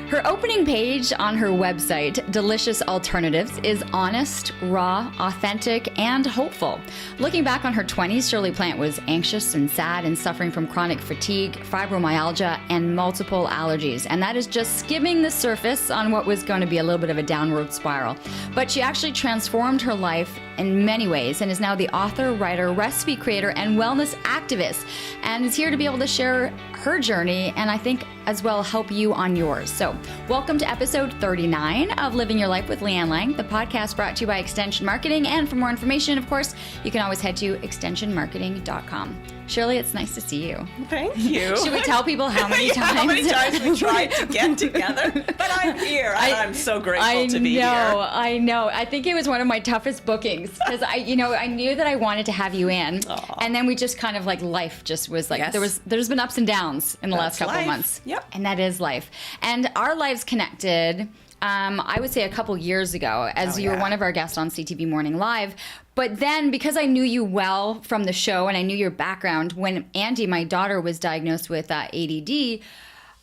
Her opening page on her website, Delicious Alternatives, is honest, raw, authentic, and hopeful. Looking back on her 20s, Shirley Plant was anxious and sad and suffering from chronic fatigue, fibromyalgia, and multiple allergies. And that is just skimming the surface on what was going to be a little bit of a downward spiral. But she actually transformed her life in many ways and is now the author, writer, recipe creator, and wellness activist, and is here to be able to share her journey and I think as well help you on yours. So welcome to episode 39 of Living Your Life with Leanne Lang, the podcast brought to you by Extension Marketing. And for more information, of course, you can always head to extensionmarketing.com. Shirley, it's nice to see you. Thank you. Should we tell people how many times? How many times we tried to get together? But I'm here, and I'm so grateful to be here. I know. I think it was one of my toughest bookings because I knew that I wanted to have you in, and then we just kind of like life just was like there's been ups and downs in the last couple of months. Yep. And that is life, and our lives connected. I would say a couple years ago, as you were one of our guests on CTV Morning Live. But then, because I knew you well from the show and I knew your background, when Andy, my daughter, was diagnosed with ADD,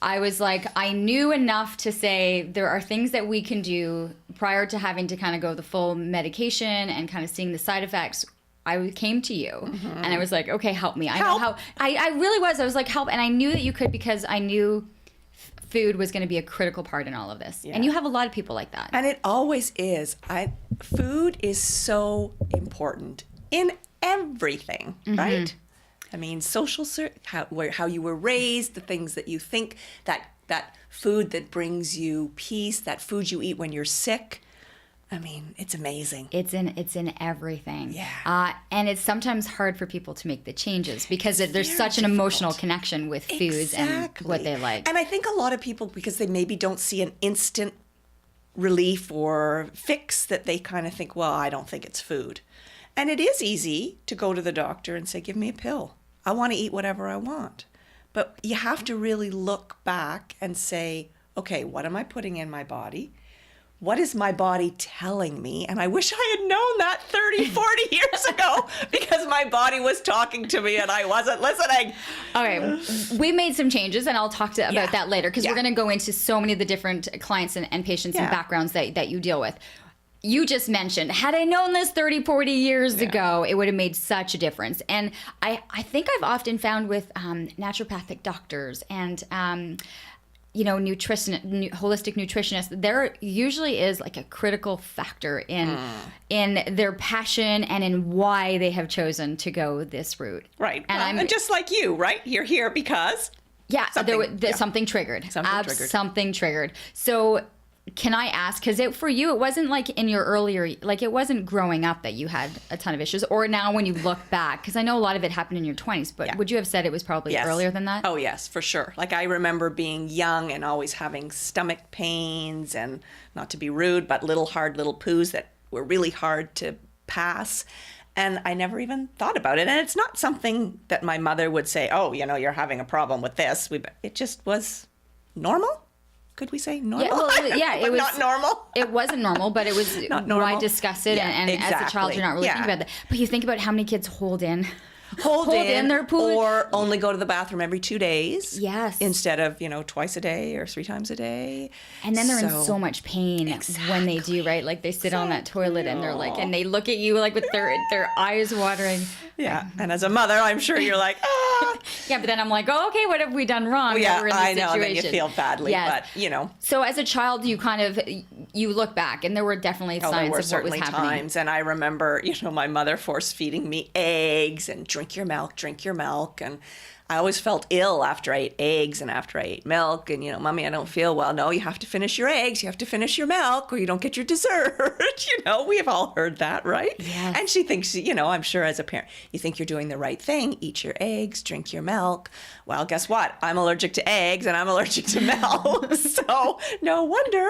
I was like, I knew enough to say there are things that we can do prior to having to kind of go the full medication and kind of seeing the side effects. I came to you and I was like, okay, help me. I know how. I really was. I was like, help. And I knew that you could because I knew food was going to be a critical part in all of this. Yeah. And you have a lot of people like that. And it always is. Food is so important in everything, right? I mean, social, how you were raised, the things that you think, that food that brings you peace, that food you eat when you're sick. I mean, it's amazing. It's in everything. Yeah. And it's sometimes hard for people to make the changes because there's such an emotional connection with foods and what they like. And I think a lot of people, because they maybe don't see an instant relief or fix, that they kind of think, well, I don't think it's food. And it is easy to go to the doctor and say, give me a pill. I want to eat whatever I want. But you have to really look back and say, okay, what am I putting in my body? What is my body telling me? And I wish I had known that 30, 40 years ago because my body was talking to me and I wasn't listening. Okay, we made some changes and I'll talk about that later because we're going to go into so many of the different clients and patients and backgrounds that you deal with. You just mentioned, had I known this 30, 40 years ago, it would have made such a difference. And I think I've often found with naturopathic doctors and holistic nutritionists, there usually is like a critical factor in their passion and in why they have chosen to go this route. Right. And just like you, right? You're here because something triggered. Something triggered. So can I ask, because for you, it wasn't like in your earlier, like it wasn't growing up that you had a ton of issues, or now when you look back, because I know a lot of it happened in your 20s, but would you have said it was probably earlier than that? Oh, yes, for sure. Like I remember being young and always having stomach pains and, not to be rude, but hard little poos that were really hard to pass. And I never even thought about it. And it's not something that my mother would say, oh, you're having a problem with this. It just was normal. Could we say normal? It was not normal. It wasn't normal, but it was not normal. Why discuss it? And as a child, you're not really thinking about that. But you think about how many kids hold in their poo, or only go to the bathroom every 2 days. Yes. Instead of twice a day or 3 times a day. And then they're in so much pain when they do, right? Like they sit on that toilet and they're like, and they look at you like with their eyes watering. Yeah. And as a mother, I'm sure you're like, ah. Yeah, but then I'm like, oh, okay, what have we done wrong? Yeah, we're in this I know. situation? And then you feel badly, but So as a child, you look back, and there were definitely signs there were of what was happening. Times, and I remember, my mother force feeding me eggs and drink your milk, and I always felt ill after I ate eggs and after I ate milk. And, Mommy, I don't feel well. No, you have to finish your eggs. You have to finish your milk or you don't get your dessert. We have all heard that, right? Yes. And she thinks, I'm sure as a parent, you think you're doing the right thing. Eat your eggs, drink your milk. Well, guess what? I'm allergic to eggs and I'm allergic to milk. So no wonder.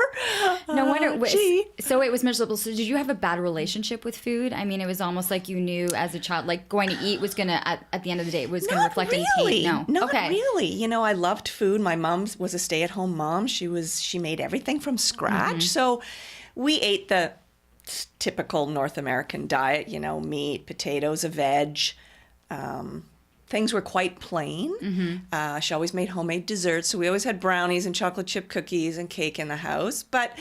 So it was miserable. So did you have a bad relationship with food? I mean, it was almost like you knew as a child, like going to eat was going to, at the end of the day, it was going to reflect in pain. No, not really. I loved food. My mom was a stay-at-home mom. She made everything from scratch. So we ate the typical North American diet, meat, potatoes, a veg, things were quite plain. She always made homemade desserts, so we always had brownies and chocolate chip cookies and cake in the house. But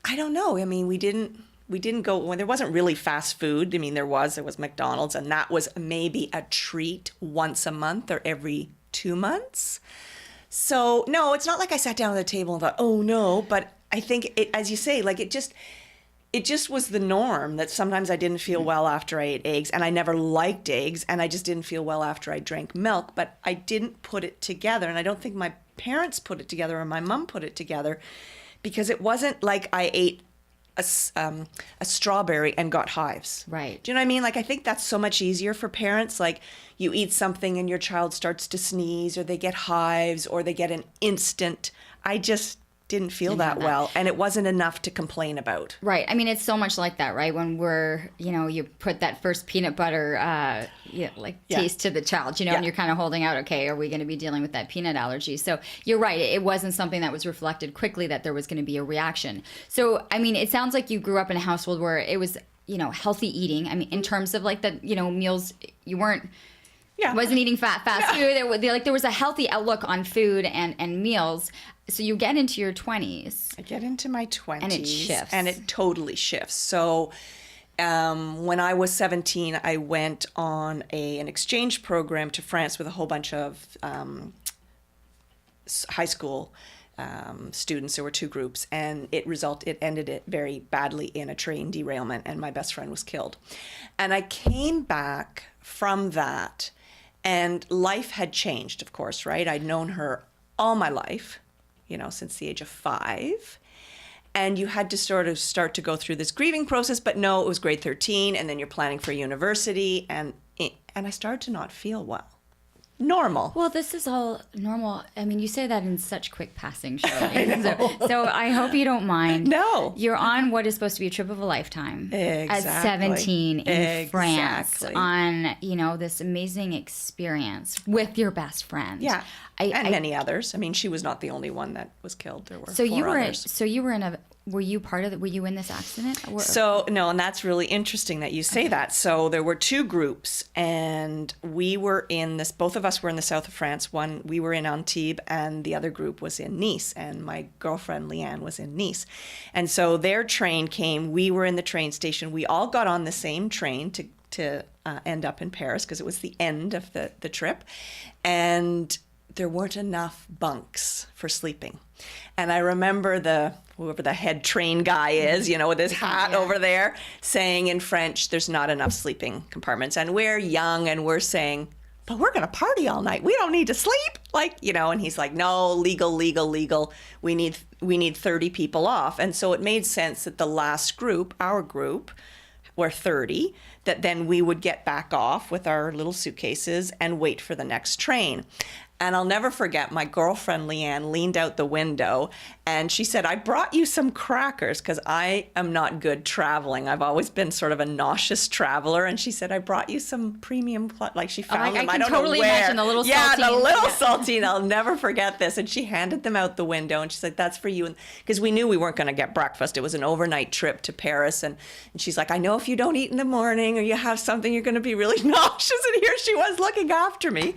I don't know. I mean, we didn't go when there wasn't really fast food. I mean, there was McDonald's, and that was maybe a treat once a month or every 2 months. So no, it's not like I sat down at the table and thought, oh no. But I think it, as you say, like it just was the norm that sometimes I didn't feel well after I ate eggs, and I never liked eggs, and I just didn't feel well after I drank milk, but I didn't put it together. And I don't think my parents put it together or my mom put it together, because it wasn't like I ate a strawberry and got hives. Right. Do you know what I mean? Like, I think that's so much easier for parents. Like, you eat something and your child starts to sneeze, or they get hives, or they get an instant. I just didn't feel that well, and it wasn't enough to complain about. Right. I mean, it's so much like that, right? When we're, you put that first peanut butter, taste to the child, and you're kind of holding out, okay, are we going to be dealing with that peanut allergy? So you're right. It wasn't something that was reflected quickly that there was going to be a reaction. So, I mean, it sounds like you grew up in a household where it was, healthy eating. I mean, in terms of like the, meals, you weren't, wasn't eating fast food. There was a healthy outlook on food and meals. So you get into your 20s. I get into my 20s. And it shifts. And it totally shifts. So when I was 17, I went on an exchange program to France with a whole bunch of high school students. There were 2 groups, and it ended it very badly in a train derailment, and my best friend was killed. And I came back from that, and life had changed, of course, right? I'd known her all my life, since the age of 5. And you had to sort of start to go through this grieving process, but no, it was grade 13, and then you're planning for university, and I started to not feel well. Normal. Well, this is all normal. I mean, you say that in such quick passing, Shirley. So I hope you don't mind. No. You're on what is supposed to be a trip of a lifetime. Exactly. At 17 in France on, this amazing experience with your best friend. Yeah. And many others. I mean, she was not the only one that was killed. There were 4 others. Were you were you in this accident? So, no, and that's really interesting that you say that. So there were 2 groups, and we were both of us were in the south of France. We were in Antibes, and the other group was in Nice, and my girlfriend Leanne was in Nice. And so their train came, we were in the train station. We all got on the same train to end up in Paris, because it was the end of the trip. And there weren't enough bunks for sleeping. And I remember whoever the head train guy is, with his hat over there, saying in French, there's not enough sleeping compartments. And we're young, and we're saying, but we're going to party all night. We don't need to sleep. And he's like, no, legal. We need 30 people off. And so it made sense that the last group, our group, were 30, that then we would get back off with our little suitcases and wait for the next train. And I'll never forget, my girlfriend Leanne leaned out the window and she said, I brought you some crackers, because I am not good traveling. I've always been sort of a nauseous traveler. And she said, I brought you some premium, she found them. I don't totally know where. Imagine the little saltines. Yeah, the little saltine. I'll never forget this. And she handed them out the window, and she's like, that's for you. Because we knew we weren't going to get breakfast. It was an overnight trip to Paris. And she's like, I know if you don't eat in the morning or you have something, you're going to be really nauseous. And here she was looking after me,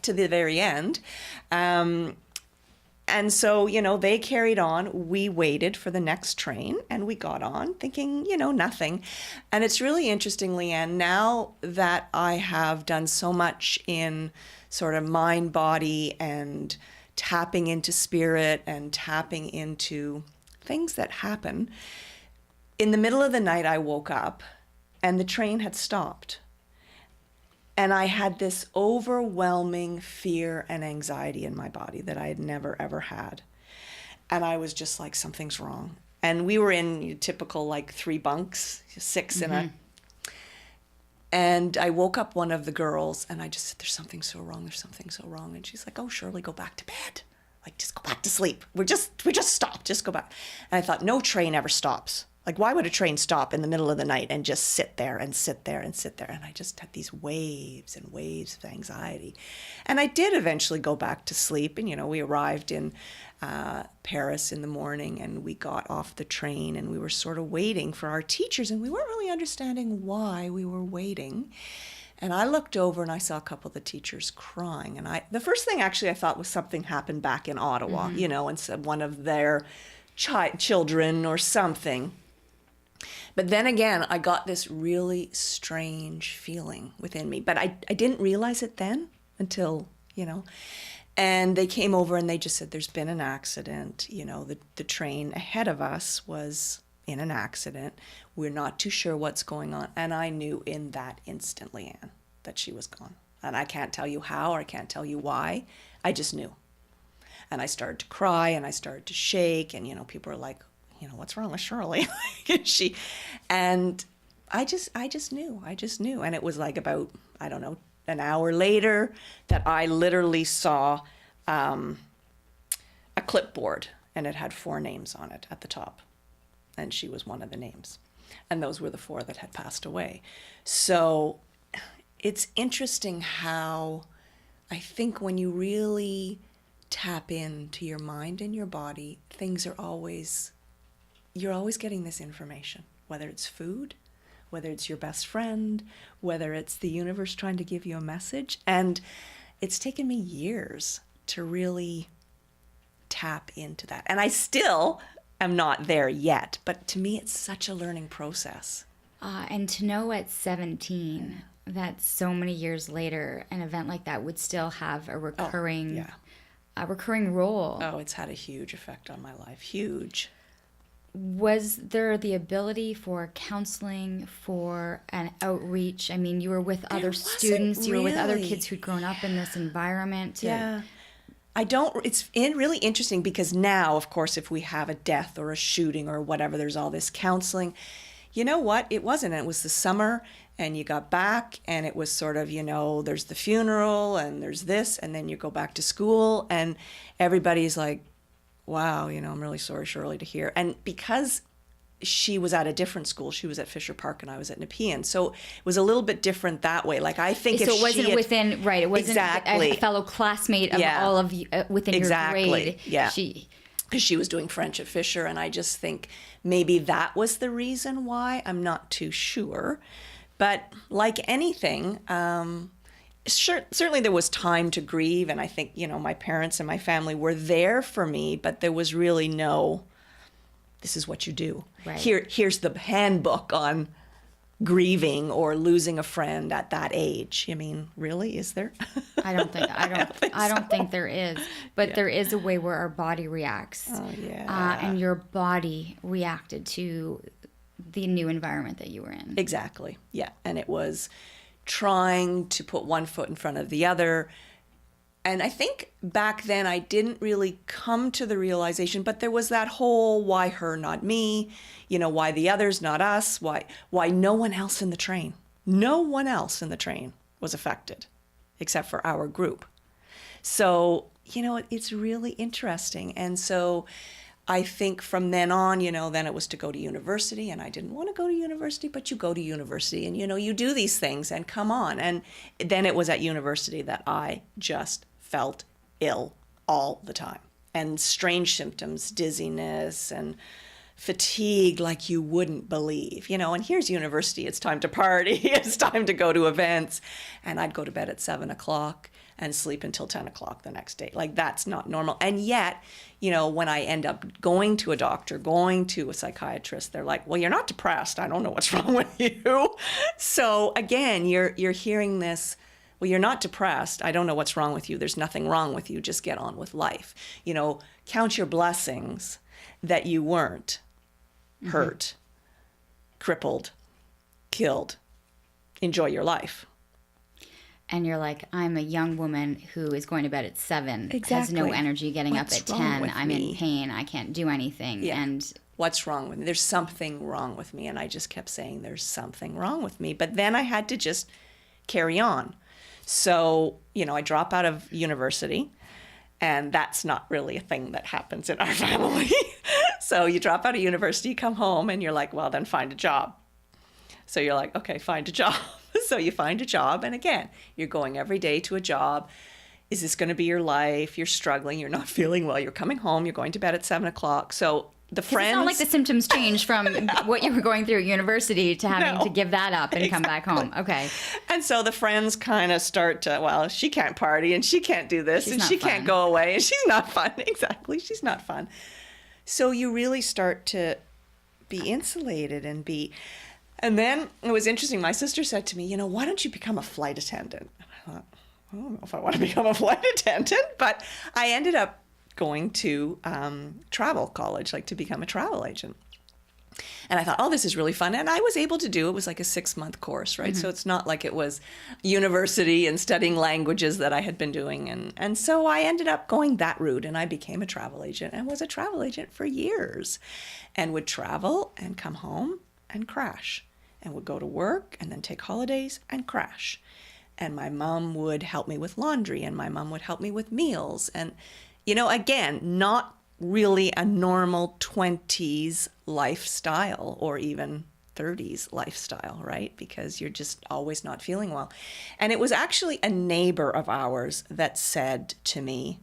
to the very end. And so, they carried on. We waited for the next train, and we got on thinking, nothing. And it's really interesting, Leanne, now that I have done so much in sort of mind, body, and tapping into spirit and tapping into things that happen, in the middle of the night, I woke up and the train had stopped. And I had this overwhelming fear and anxiety in my body that I had never, ever had. And I was just like, something's wrong. And we were in typical 3 bunks, 6 in a... And I woke up one of the girls, and I just said, there's something so wrong. And she's like, oh, Shirley, go back to bed. Just go back to sleep. We just stopped. Just go back. And I thought, no train ever stops. Why would a train stop in the middle of the night and just sit there and sit there and sit there? And I just had these waves and waves of anxiety. And I did eventually go back to sleep. And, we arrived in Paris in the morning, and we got off the train, and we were sort of waiting for our teachers. And we weren't really understanding why we were waiting. And I looked over and I saw a couple of the teachers crying. And the first thing actually I thought was something happened back in Ottawa, you know, and so one of their children or something. But then again, I got this really strange feeling within me. But I didn't realize it then until, you know. And they came over and they just said, there's been an accident. You know, the train ahead of us was in an accident. We're not too sure what's going on. And I knew in that instant, Leanne, that she was gone. And I can't tell you how, or I can't tell you why. I just knew. And I started to cry and I started to shake. And, you know, people are like, you know, what's wrong with Shirley? And I just knew. And it was like about, I don't know, an hour later that I literally saw a clipboard and it had 4 names on it at the top. And she was one of the names. And those were the 4 that had passed away. So it's interesting how I think when you really tap into your mind and your body, you're always getting this information, whether it's food, whether it's your best friend, whether it's the universe trying to give you a message. And it's taken me years to really tap into that. And I still am not there yet, but to me, it's such a learning process. And to know at 17 that so many years later, an event like that would still have a recurring, a recurring role. Oh, it's had a huge effect on my life. Huge. Was there the ability for counseling, for an outreach? I mean, you were with other students, you were with other kids who'd grown up in this environment. It's really interesting because now, of course, if we have a death or a shooting or whatever, there's all this counseling. You know what? It wasn't. It was the summer and you got back and it was sort of, you know, there's the funeral and there's this and then you go back to school and everybody's like, wow, you know, I'm really sorry, Shirley, to hear. And because she was at a different school, she was at Fisher Park and I was at Nepean. So it was a little bit different that way. Like I think so it wasn't within, right, it wasn't exactly a fellow classmate of all of you within your grade. Yeah. Because she was doing French at Fisher, and I just think maybe that was the reason why. I'm not too sure. But like anything, certainly there was time to grieve, and I think, you know, my parents and my family were there for me, but there was really no, this is what you do. Right. Here's the handbook on grieving or losing a friend at that age. I mean, really, is there? I don't think there is, but there is a way where our body reacts. Oh yeah. And your body reacted to the new environment that you were in. Exactly. Yeah, and it was trying to put one foot in front of the other. And I think back then I didn't really come to the realization, but there was that whole why her, not me, you know, why the others, not us, why no one else in the train. No one else in the train was affected except for our group. So, you know, it's really interesting. And so I think from then on, you know, then it was to go to university, and I didn't want to go to university, but you go to university and, you know, you do these things and come on. And then it was at university that I just felt ill all the time, and strange symptoms, dizziness and fatigue like you wouldn't believe, you know. And here's university, it's time to party, it's time to go to events, and I'd go to bed at 7:00 and sleep until 10:00 the next day. Like, that's not normal. And yet, you know, when I end up going to a doctor, going to a psychiatrist, they're like, well, you're not depressed, I don't know what's wrong with you. So again, you're hearing this, well, you're not depressed, I don't know what's wrong with you, there's nothing wrong with you, just get on with life. You know, count your blessings that you weren't hurt, crippled, killed. Enjoy your life. And you're like, I'm a young woman who is going to bed at 7, has no energy getting up at 10, I'm in pain, I can't do anything. Yeah. And what's wrong with me? There's something wrong with me. And I just kept saying, there's something wrong with me. But then I had to just carry on. So, you know, I drop out of university, and that's not really a thing that happens in our family. So you drop out of university, you come home, and you're like, well, then find a job. So you're like, okay, find a job. So you find a job, and again, you're going every day to a job. Is this going to be your life? You're struggling, you're not feeling well, you're coming home, you're going to bed at 7:00. So the friends. It's not like the symptoms changed from what you were going through at university to having to give that up and come back home. Okay. And so the friends kind of start to, well, she can't party and she can't do this and she can't go away and she's not fun. Exactly. She's not fun. So you really start to be insulated and then it was interesting. My sister said to me, why don't you become a flight attendant? And I thought, I don't know if I want to become a flight attendant, but I ended up going to travel college, like to become a travel agent. And I thought, oh, this is really fun. And I was able to do it. It was like a 6-month course, right? Mm-hmm. So it's not like it was university and studying languages that I had been doing. And so I ended up going that route and I became a travel agent and was a travel agent for years and would travel and come home and crash and would go to work and then take holidays and crash. And my mom would help me with laundry and my mom would help me with meals. And, again, not really a normal 20s lifestyle or even 30s lifestyle, right? Because you're just always not feeling well. And it was actually a neighbor of ours that said to me,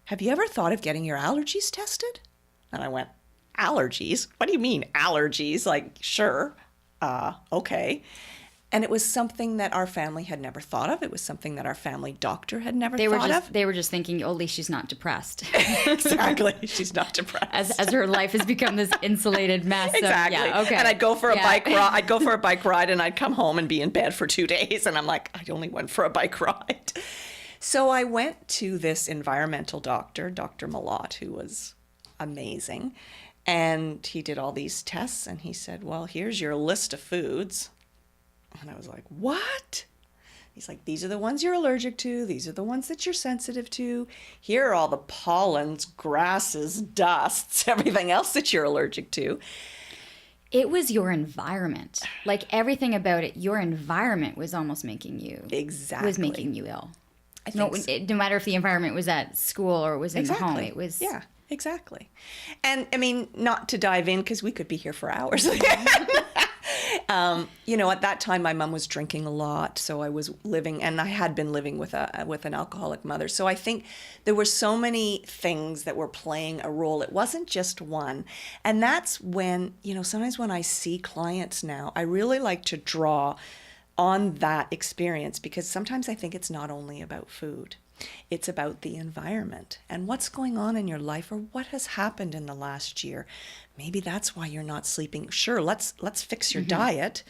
have you ever thought of getting your allergies tested? And I went, allergies? What do you mean allergies? Like, sure, okay. And it was something that our family had never thought of. It was something that our family doctor had never thought of. They were just thinking, oh, at least she's not depressed. Exactly. She's not depressed. As her life has become this insulated mess. Exactly. Yeah, okay. And I'd go for a bike ride. I'd go for a bike ride and I'd come home and be in bed for 2 days. And I'm like, I only went for a bike ride. So I went to this environmental doctor, Dr. Malott, who was amazing. And he did all these tests and he said, well, here's your list of foods. And I was like, what? He's like, these are the ones you're allergic to. These are the ones that you're sensitive to. Here are all the pollens, grasses, dusts, everything else that you're allergic to. It was your environment. Like everything about it, your environment was almost making you was making you ill. No matter if the environment was at school or it was in the home, it was. Yeah, exactly. And I mean, not to dive in because we could be here for hours. At that time, my mom was drinking a lot, so I was living, and I had been living with an alcoholic mother. So I think there were so many things that were playing a role. It wasn't just one. And that's when, sometimes when I see clients now, I really like to draw on that experience because sometimes I think it's not only about food. It's about the environment and what's going on in your life or what has happened in the last year. Maybe that's why you're not sleeping. Sure, let's fix your diet,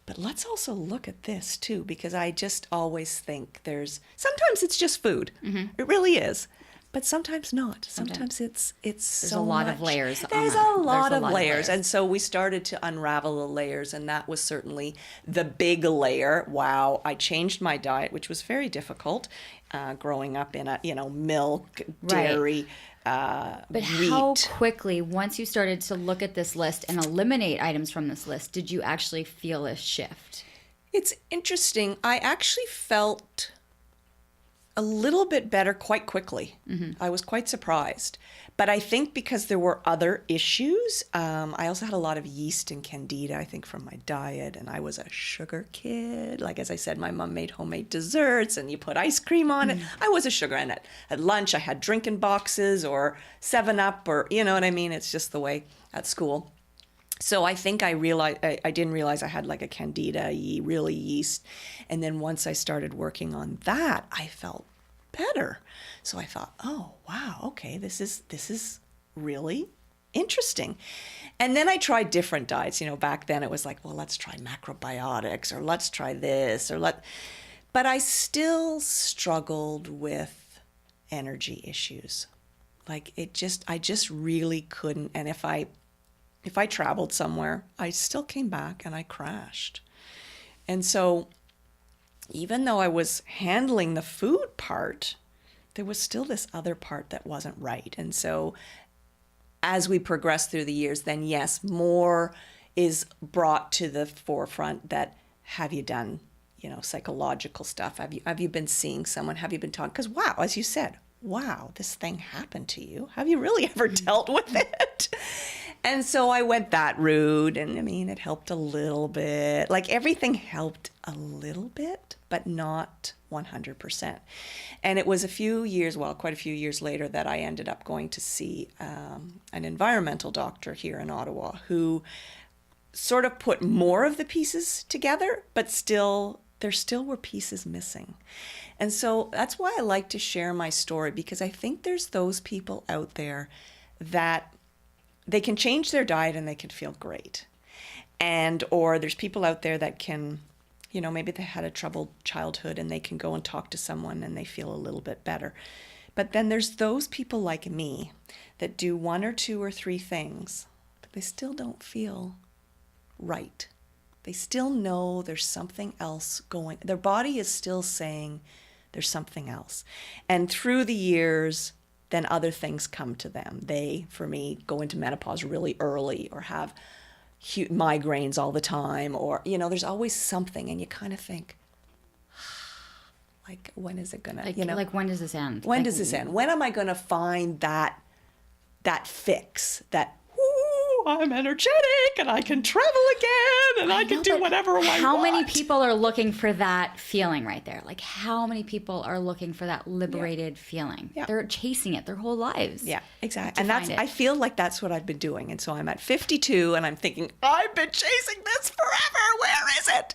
but let's also look at this too, because I just always think sometimes it's just food. Mm-hmm. It really is. But sometimes not. Sometimes it's There's so a lot much. Of layers. There's a lot of layers. And so we started to unravel the layers, and that was certainly the big layer. Wow, I changed my diet, which was very difficult, growing up in milk, dairy, But wheat. How quickly, once you started to look at this list and eliminate items from this list, did you actually feel a shift? It's interesting. I actually felt a little bit better quite quickly. Mm-hmm. I was quite surprised. But I think because there were other issues, I also had a lot of yeast and candida, I think, from my diet. And I was a sugar kid. Like, as I said, my mom made homemade desserts and you put ice cream on it. I was a sugar. And at lunch, I had drinking boxes or 7-Up or, you know what I mean? It's just the way at school. So I think I didn't realize I had like a candida, really yeast. And then once I started working on that, I felt better. So I thought, oh, wow, okay, this is really interesting. And then I tried different diets. Back then it was like, well, let's try macrobiotics or let's try this but I still struggled with energy issues. Like I just really couldn't. And if I traveled somewhere, I still came back and I crashed. And so even though I was handling the food part, there was still this other part that wasn't right. And so as we progress through the years, then yes, more is brought to the forefront that have you done, psychological stuff? Have you been seeing someone? Have you been talking? Because wow, as you said, wow, this thing happened to you. Have you really ever dealt with it? And so I went that route, and I mean, it helped a little bit. Like everything helped a little bit, but not 100%. And it was quite a few years later that I ended up going to see an environmental doctor here in Ottawa who sort of put more of the pieces together, but there still were pieces missing. And so that's why I like to share my story, because I think there's those people out there that they can change their diet and they can feel great. Or there's people out there that can, maybe they had a troubled childhood and they can go and talk to someone and they feel a little bit better. But then there's those people like me that do 1 or 2 or 3 things, but they still don't feel right. They still know there's something else going. Their body is still saying there's something else. And through the years, then other things come to them. They, for me, go into menopause really early or have migraines all the time, or, there's always something, and you kind of think, like, when is it gonna, like when does this end? When does this end? When am I gonna find that fix, that, I'm energetic and I can travel again and I can do whatever I want. How many people are looking for that feeling right there? Like, how many people are looking for that liberated feeling? Yeah. They're chasing it their whole lives. Yeah, exactly. And I feel like that's what I've been doing. And so I'm at 52 and I'm thinking, I've been chasing this forever. Where is it?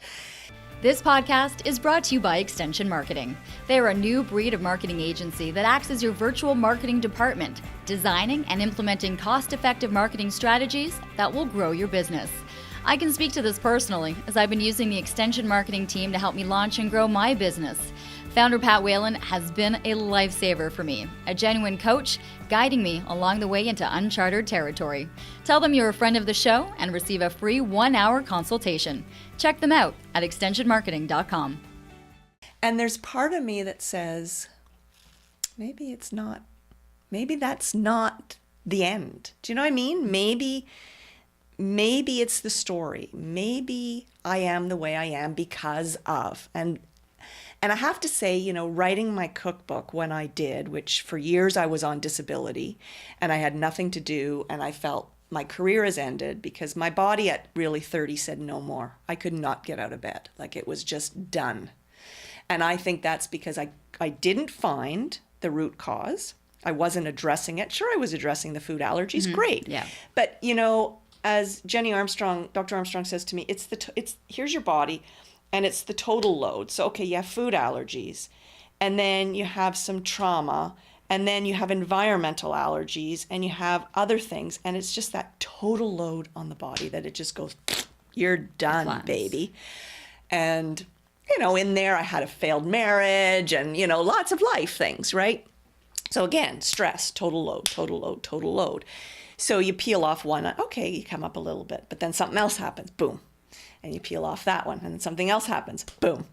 This podcast is brought to you by Extension Marketing. They are a new breed of marketing agency that acts as your virtual marketing department, designing and implementing cost-effective marketing strategies that will grow your business. I can speak to this personally, as I've been using the Extension Marketing team to help me launch and grow my business. Founder Pat Whalen has been a lifesaver for me, a genuine coach guiding me along the way into uncharted territory. Tell them you're a friend of the show and receive a free 1-hour consultation. Check them out at extensionmarketing.com. And there's part of me that says, maybe that's not the end. Do you know what I mean? Maybe it's the story. Maybe I am the way I am because of. And I have to say, writing my cookbook when I did, which for years I was on disability and I had nothing to do, and I felt my career has ended because my body at really 30 said no more. I could not get out of bed. Like, it was just done. And I think that's because I didn't find the root cause. I wasn't addressing it. Sure, I was addressing the food allergies. Mm-hmm. Great. Yeah. But, as Dr. Armstrong says to me, it's here's your body. And it's the total load. So, okay, you have food allergies, and then you have some trauma, and then you have environmental allergies, and you have other things. And it's just that total load on the body that it just goes, you're done, baby. And, in there I had a failed marriage and, lots of life things, right? So again, stress, total load, total load, total load. So you peel off one, okay, you come up a little bit, but then something else happens, boom. And you peel off that one, and then something else happens. Boom.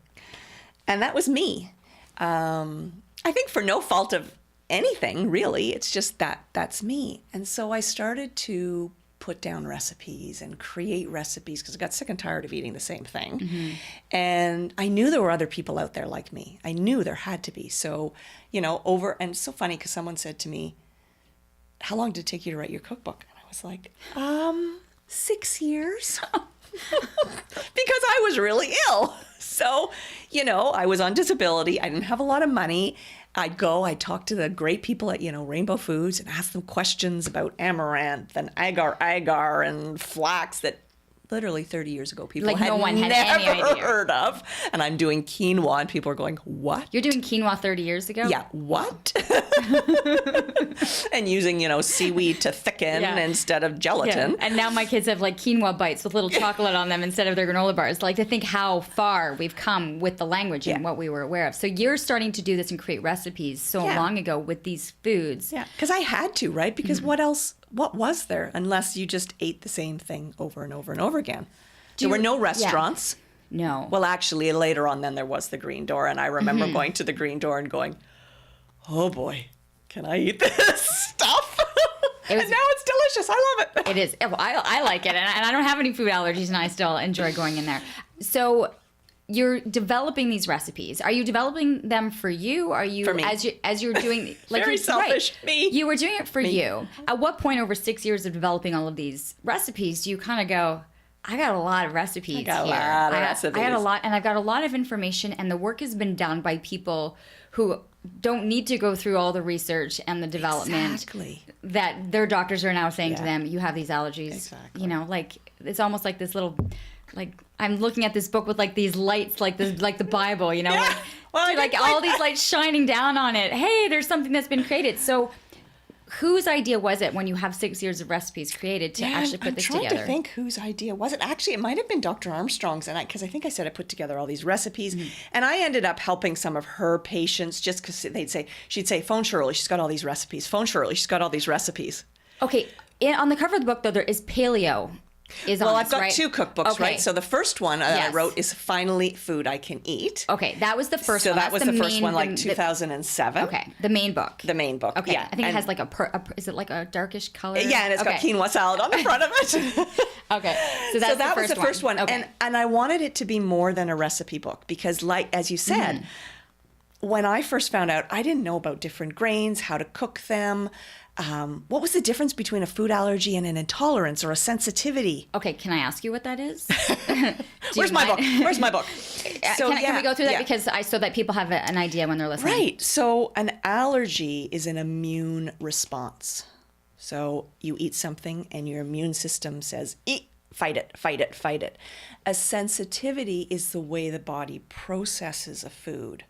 And that was me. I think for no fault of anything, really. It's just that's me. And so I started to put down recipes and create recipes because I got sick and tired of eating the same thing. Mm-hmm. And I knew there were other people out there like me. I knew there had to be. So, and it's so funny because someone said to me, how long did it take you to write your cookbook? And I was like, 6 years. Because I was really ill. So, I was on disability. I didn't have a lot of money. I'd talk to the great people at, Rainbow Foods and ask them questions about amaranth and agar and flax that literally 30 years ago people had no one had never any idea. Heard of. And I'm doing quinoa and people are going, what? You're doing quinoa 30 years ago? Yeah, what? And using, seaweed to thicken instead of gelatin. Yeah. And now my kids have quinoa bites with little chocolate on them instead of their granola bars. To think how far we've come with the language and what we were aware of. So you're starting to do this and create recipes so long ago with these foods. Yeah, because I had to, right? Because what else? What was there unless you just ate the same thing over and over and over again? There were no restaurants. Yeah. No. Well, actually, later on then there was the Green Door. And I remember going to the Green Door and going, oh boy, can I eat this stuff? And now it's delicious. I love it. It is. Well, I like it. And I don't have any food allergies and I still enjoy going in there. So you're developing these recipes. Are you developing them for you? Are you, for me. as you're doing, like, very selfish, me. You were doing it for you. At what point over 6 years of developing all of these recipes do you kind of go, I got a lot of recipes here. I got a lot, and I've got a lot of information, and the work has been done by people who don't need to go through all the research and the development that their doctors are now saying to them, you have these allergies. Exactly. You know, like, it's almost like this little, like, I'm looking at this book with like these lights, like this, like the Bible, you know, like all these lights shining down on it. Hey, there's something that's been created. So whose idea was it when you have 6 years of recipes created to actually put this together? I'm trying to think whose idea was it. Actually, it might have been Dr. Armstrong's, and because I think I said I put together all these recipes, and I ended up helping some of her patients just because she'd say, phone Shirley, she's got all these recipes. Phone Shirley, she's got all these recipes. Okay, on the cover of the book, though, there is paleo. I've got 2 cookbooks, right? So the first one I wrote is Finally Food I Can Eat. Okay, that was the first one. So that was the first one, like 2007. Okay, the main book. The main book, okay. I think it has like is it like a darkish color? Yeah, and it's got quinoa salad on the front of it. Okay, so that was the first one. Okay. And I wanted it to be more than a recipe book because, like, as you said, when I first found out, I didn't know about different grains, how to cook them. What was the difference between a food allergy and an intolerance or a sensitivity? Okay, can I ask you what that is? Where's my book? Where's my book? So can we go through that because so that people have an idea when they're listening? Right. So an allergy is an immune response. So you eat something and your immune system says, eat, fight it, fight it, fight it. A sensitivity is the way the body processes a food.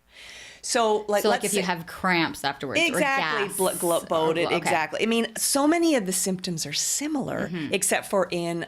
So like if you have cramps afterwards, exactly, or gas, bloated, exactly. I mean, so many of the symptoms are similar, except for in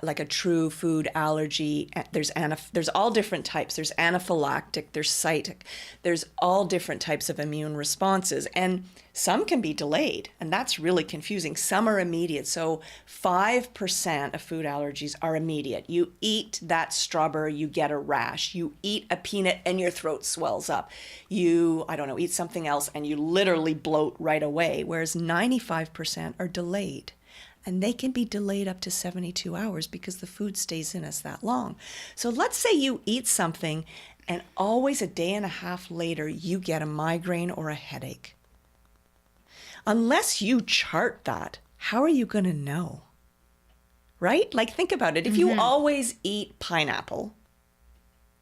like a true food allergy. There's all different types. There's anaphylactic, there's cytic, there's all different types of immune responses, and some can be delayed, and that's really confusing. Some are immediate. So 5% of food allergies are immediate. You eat that strawberry, you get a rash. You eat a peanut and your throat swells up. You, eat something else and you literally bloat right away, whereas 95% are delayed. And they can be delayed up to 72 hours because the food stays in us that long. So let's say you eat something and always a day and a half later, you get a migraine or a headache. Unless you chart that, how are you going to know? Right? Like, think about it. If you always eat pineapple,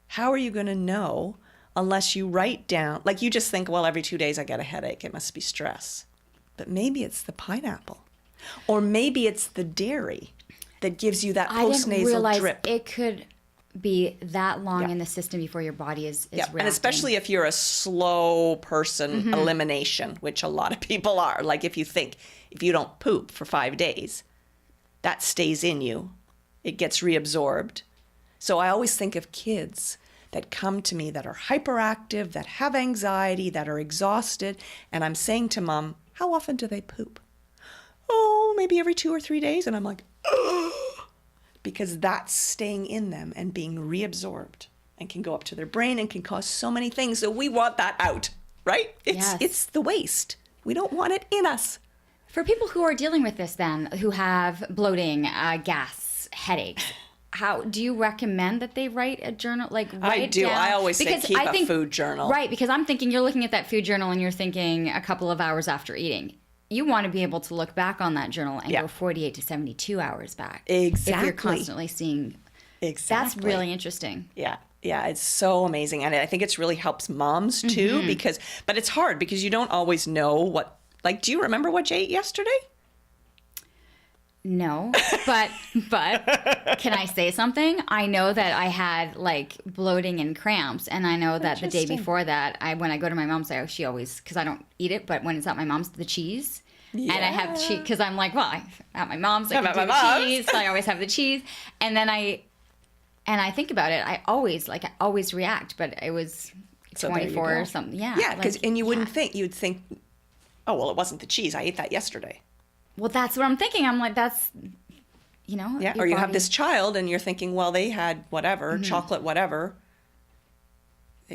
how are you going to know unless you write down, like you just think, well, every 2 days I get a headache. It must be stress. But maybe it's the pineapple. Or maybe it's the dairy that gives you that postnasal drip. I didn't realize it could be that long in the system before your body is reacting. And especially if you're a slow person, elimination, which a lot of people are. Like if you don't poop for 5 days, that stays in you. It gets reabsorbed. So I always think of kids that come to me that are hyperactive, that have anxiety, that are exhausted. And I'm saying to mom, how often do they poop? Oh, maybe every 2 or 3 days. And I'm like, oh, because that's staying in them and being reabsorbed and can go up to their brain and can cause so many things. So we want that out, right? It's the waste. We don't want it in us. For people who are dealing with this then, who have bloating, gas, headaches, how do you recommend that they write a journal? Like write I do. Down? I always say keep a food journal. Right, because I'm thinking you're looking at that food journal and you're thinking a couple of hours after eating. You want to be able to look back on that journal and go 48 to 72 hours back. Exactly. If you're constantly seeing. Exactly. That's really interesting. Yeah. Yeah, it's so amazing. And I think it's really helps moms too but it's hard because you don't always know what, like, do you remember what you ate yesterday? No, but can I say something? I know that I had like bloating and cramps, and I know that the day before that, when I go to my mom's house, she always, because I don't eat it, but when it's at my mom's, the cheese, and I have cheese because I'm like, well, at my mom's, I can do the cheese, so I always have the cheese, and then I think about it, I always react, but it was 24 or something, yeah, because and you wouldn't think, you'd think, oh well, it wasn't the cheese, I ate that yesterday. Well, that's what I'm thinking. I'm like, that's, Yeah, or you have this child and you're thinking, well, they had whatever, chocolate whatever.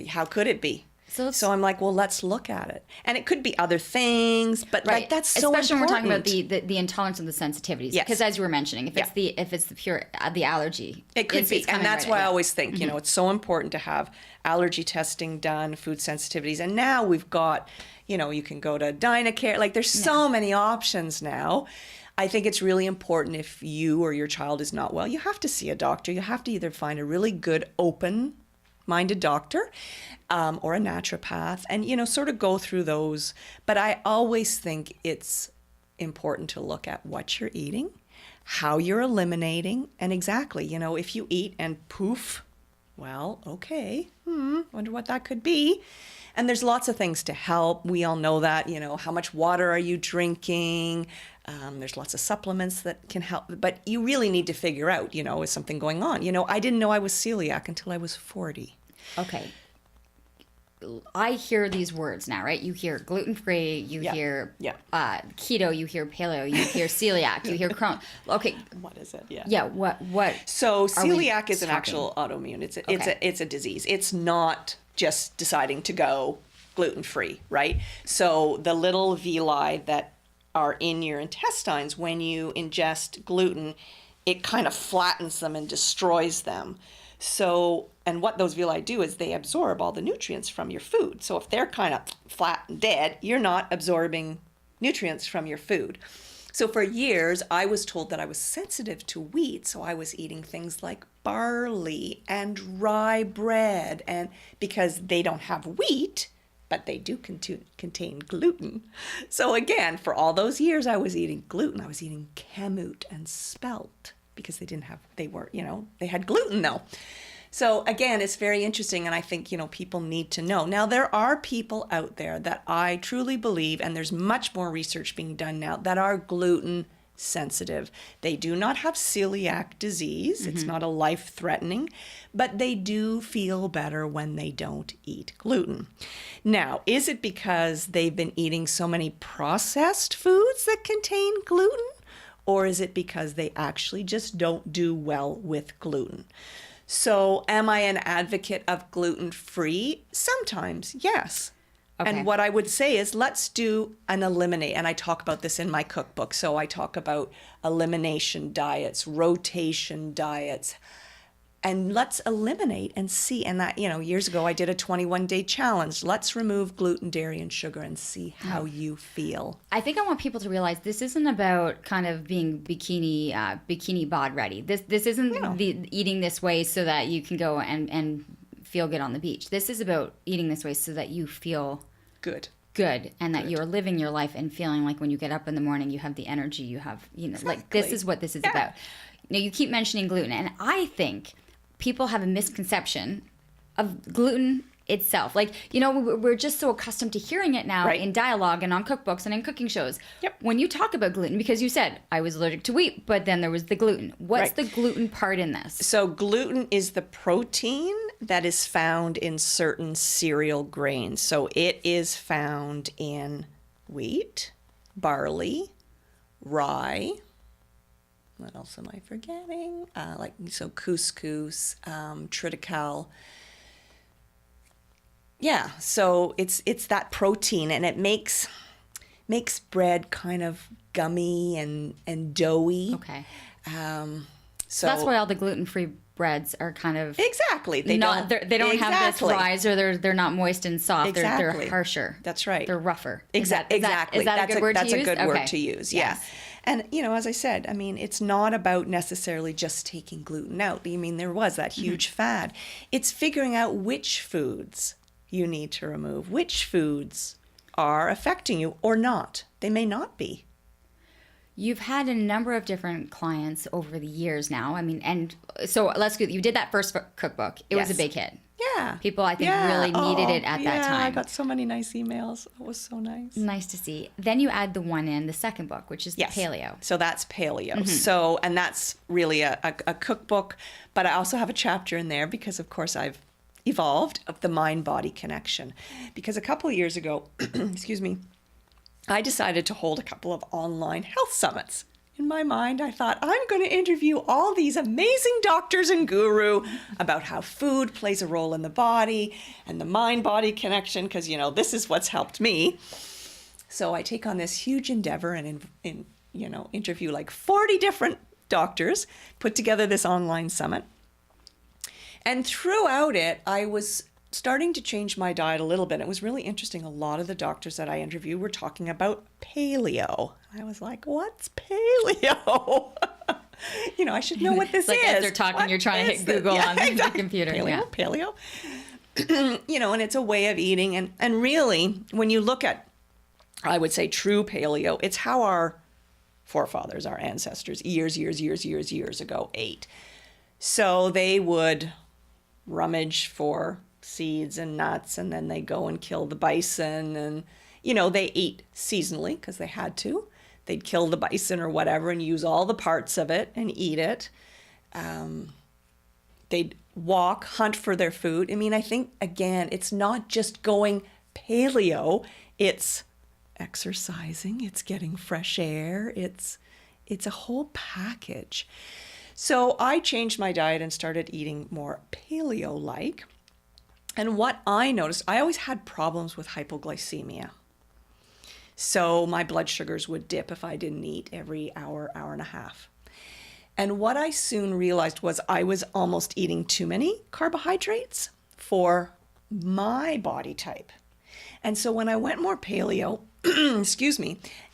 How could it be? So I'm like, well, let's look at it. And it could be other things, but like that's so especially important. when we're talking about the intolerance and the sensitivities. Yes. Because as you were mentioning, if it's the pure the allergy, it could be. And that's why I always think, you know, it's so important to have allergy testing done, food sensitivities. And now we've got, you know, you can go to Dynacare. Like there's so many options now. I think it's really important if you or your child is not well, you have to see a doctor. You have to either find a really good open-minded doctor or a naturopath and, you know, sort of go through those. But I always think it's important to look at what you're eating, how you're eliminating, and exactly, you know, if you eat and poof, well, okay, wonder what that could be. And there's lots of things to help. We all know that, you know, how much water are you drinking? There's lots of supplements that can help. But you really need to figure out, you know, is something going on? You know, I didn't know I was celiac until I was 40. Okay. I hear these words now, right? You hear gluten-free, you hear keto, you hear paleo, you hear celiac, you hear Crohn. Okay. What is it? Yeah. Yeah, what? So celiac is an actual autoimmune. It's a disease. It's not just deciding to go gluten-free, right? So the little villi that are in your intestines, when you ingest gluten, it kind of flattens them and destroys them. So, and what those villi do is they absorb all the nutrients from your food. So if they're kind of flat and dead, you're not absorbing nutrients from your food. So for years, I was told that I was sensitive to wheat. So I was eating things like barley and rye bread, and because they don't have wheat, but they do contain gluten. So again, for all those years, I was eating gluten. I was eating kamut and spelt because they had gluten though. So again, it's very interesting, and I think, you know, people need to know. Now, there are people out there that I truly believe, and there's much more research being done now, that are gluten sensitive. They do not have celiac disease. It's not a life-threatening, but they do feel better when they don't eat gluten. Now, is it because they've been eating so many processed foods that contain gluten? Or is it because they actually just don't do well with gluten? So am I an advocate of gluten-free? Sometimes, yes. Okay. And what I would say is let's do an eliminate. And I talk about this in my cookbook. So I talk about elimination diets, rotation diets, and let's eliminate and see. And that, you know, years ago I did a 21-day challenge. Let's remove gluten, dairy, and sugar and see how you feel. I think I want people to realize this isn't about kind of being bikini bod ready. This isn't the eating this way so that you can go and feel good on the beach. This is about eating this way so that you feel good and that you're living your life and feeling like when you get up in the morning you have the energy, you have, you know, like this is what this is about. Now, you keep mentioning gluten, and I think people have a misconception of gluten itself. Like, you know, we're just so accustomed to hearing it now in dialogue and on cookbooks and in cooking shows. Yep. When you talk about gluten, because you said I was allergic to wheat, but then there was the gluten. What's the gluten part in this? So gluten is the protein that is found in certain cereal grains. So it is found in wheat, barley, rye. What else am I forgetting? Couscous, triticale. Yeah, so it's that protein, and it makes bread kind of gummy and doughy. Okay. So that's why all the gluten-free breads are kind of they don't have this rise, or they're not moist and soft. They're harsher. That's right. They're rougher. Exactly. Is that a good word to use? That's a good word to use. Yeah. Yes. And, you know, as I said, I mean, it's not about necessarily just taking gluten out. I mean, there was that huge fad. It's figuring out which foods you need to remove, which foods are affecting you or not. They may not be. You've had a number of different clients over the years now. I mean, and so let's go. You did that first cookbook. It was a big hit. Yeah. People, I think, really needed it at that time. I got so many nice emails. It was so nice. Nice to see. Then you add the one in the second book, which is the paleo. So that's paleo. So, and that's really a cookbook, but I also have a chapter in there because, of course, I've evolved of the mind-body connection. Because a couple of years ago, excuse me, I decided to hold a couple of online health summits. in my mind, I thought, I'm going to interview all these amazing doctors and guru about how food plays a role in the body and the mind-body connection, because, you know, this is what's helped me. So I take on this huge endeavor and, interview like 40 different doctors, put together this online summit. And throughout it, I was starting to change my diet a little bit. It was really interesting. A lot of the doctors that I interviewed were talking about paleo. I was like, what's paleo? I should know what this like is. As they're talking, you're trying to hit Google on the computer. Paleo. And it's a way of eating. And really, when you look at, I would say, true paleo, it's how our forefathers, our ancestors, years ago ate. So they would rummage for seeds and nuts, and then they go and kill the bison, and they eat seasonally because they had to. They'd kill the bison or whatever and use all the parts of it and eat it. They'd walk, hunt for their food. I mean, I think, again, it's not just going paleo, it's exercising, it's getting fresh air, it's a whole package. So I changed my diet and started eating more paleo-like. And what I noticed, I always had problems with hypoglycemia. So my blood sugars would dip if I didn't eat every hour and a half. And what I soon realized was I was almost eating too many carbohydrates for my body type. And so when I went more paleo,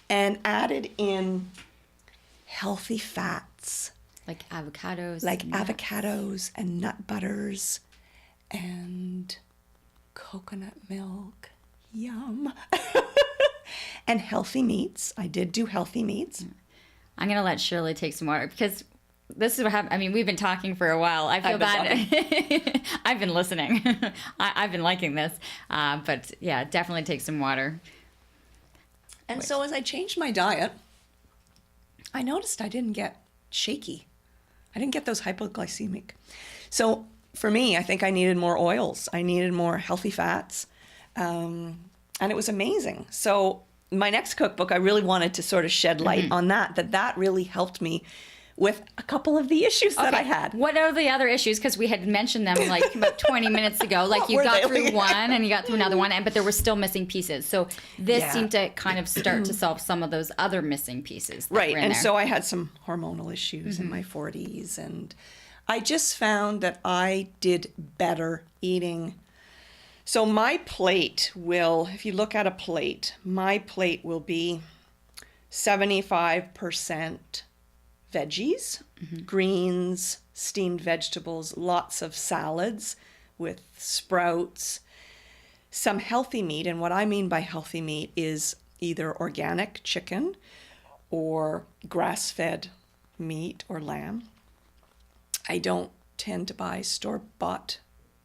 and added in healthy fats, like avocados. Avocados and nut butters and coconut milk. Yum. And healthy meats. I did do healthy meats. I'm going to let Shirley take some water because this is what happened. I mean, we've been talking for a while. I feel bad. I've been listening. I've been liking this. But yeah, definitely take some water. And so as I changed my diet, I noticed I didn't get shaky. I didn't get those hypoglycemic. So for me, I think I needed more oils. I needed more healthy fats. And it was amazing. So my next cookbook, I really wanted to sort of shed light on that really helped me with a couple of the issues that I had. What are the other issues? Because we had mentioned them like about 20 minutes ago. Like you got through one and you got through another one, but there were still missing pieces. So this seemed to kind of start to solve some of those other missing pieces. Right. And so I had some hormonal issues in my 40s. And I just found that I did better eating. So my plate will, if you look at a plate, my plate will be 75% veggies, greens, steamed vegetables, lots of salads with sprouts, some healthy meat. And what I mean by healthy meat is either organic chicken or grass-fed meat or lamb. I don't tend to buy store-bought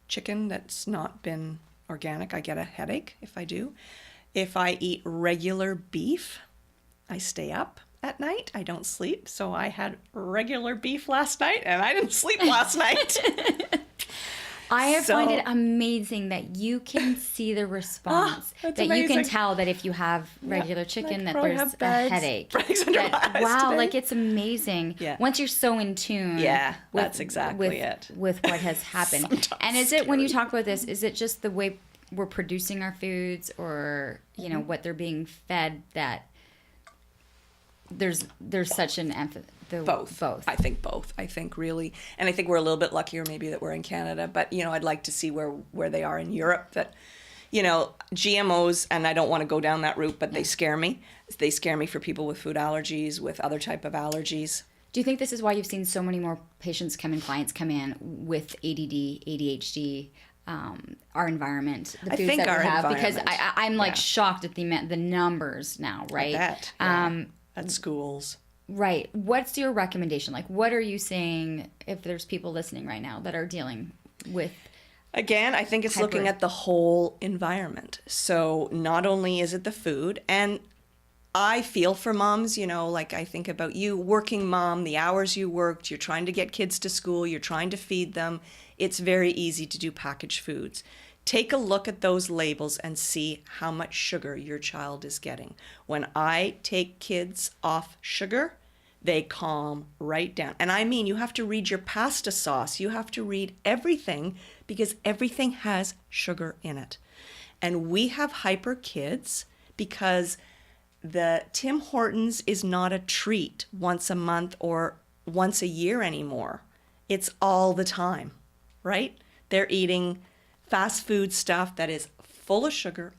chicken that's not been organic. I get a headache if I do. If I eat regular beef, I stay up at night. I don't sleep. So I had regular beef last night and I didn't sleep last night. I find it amazing that you can see the response. That amazing. You can tell that if you have regular chicken that there's a headache. Wow, like it's amazing. Yeah. Once you're so in tune. Yeah, that's exactly it. With what has happened. And is it, when you talk about this, is it just the way we're producing our foods or, what they're being fed that there's such an emphasis? Both. I think both. I think really, and I think we're a little bit luckier maybe that we're in Canada, but I'd like to see where they are in Europe. That GMOs, and I don't want to go down that route, but they scare me. They scare me for people with food allergies, with other type of allergies. Do you think this is why you've seen so many more clients come in with ADD, ADHD? Our environment, the foods that we have, because I'm shocked at the numbers now, right? I bet, at schools. Right. What's your recommendation? Like, what are you saying if there's people listening right now that are dealing with? Again, I think it's looking at the whole environment. So not only is it the food, and I feel for moms, like I think about you, working mom, the hours you worked, you're trying to get kids to school, you're trying to feed them. It's very easy to do packaged foods. Take a look at those labels and see how much sugar your child is getting. When I take kids off sugar, they calm right down. And I mean, you have to read your pasta sauce. You have to read everything because everything has sugar in it. And we have hyper kids because the Tim Hortons is not a treat once a month or once a year anymore. It's all the time, right? They're eating fast food stuff that is full of sugar